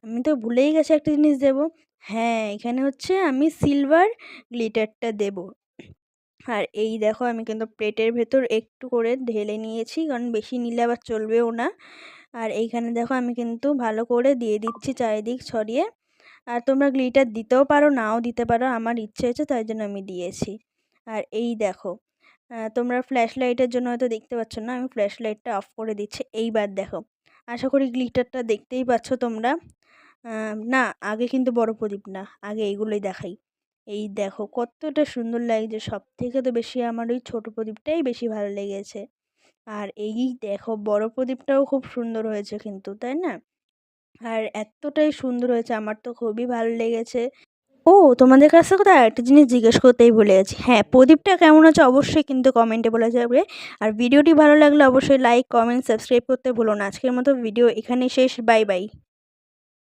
আমি তো ভুলেই গেছি একটা জিনিস দেবো। হ্যাঁ, এখানে হচ্ছে আমি সিলভার গ্লিটারটা দেবো। আর এই দেখো আমি কিন্তু প্লেটের ভেতর একটু করে ঢেলে নিয়েছি, কারণ বেশি নিলে আবার চলবেও না। আর এইখানে দেখো আমি কিন্তু ভালো করে দিয়ে দিচ্ছি চারিদিক ছড়িয়ে। আর তোমরা গ্লিটার দিতেও পারো, নাও দিতে পারো, আমার ইচ্ছে হয়েছে তাই জন্য আমি দিয়েছি। আর এই দেখো তোমরা ফ্ল্যাশ লাইটের জন্য হয়তো দেখতে পাচ্ছ না, আমি ফ্ল্যাশ লাইটটা অফ করে দিচ্ছি। এইবার দেখো, আশা করি গ্লিটারটা দেখতেই পাচ্ছ তোমরা। না, আগে কিন্তু বড় প্রদীপ না, আগে এইগুলোই দেখাই। এই দেখো কতটা সুন্দর লাগছে, সব থেকে তো বেশি আমার ওই ছোট প্রদীপটাই বেশি ভালো লেগেছে। আর এই দেখো বড় প্রদীপটাও খুব সুন্দর হয়েছে কিন্তু, তাই না? আর এতটাই সুন্দর হয়েছে, আমার তো খুবই ভালো লেগেছে। ও, তোমাদের কাছ থেকে তো আরেকটা জিনিস জিজ্ঞেস করতেই ভুলে গেছি। হ্যাঁ, প্রদীপটা কেমন আছে অবশ্যই কিন্তু কমেন্টে বলা যাবে। আর ভিডিওটি ভালো লাগলে অবশ্যই লাইক, কমেন্ট, সাবস্ক্রাইব করতে ভুলো না। আজকের মতো ভিডিও এখানেই শেষ। Bye bye.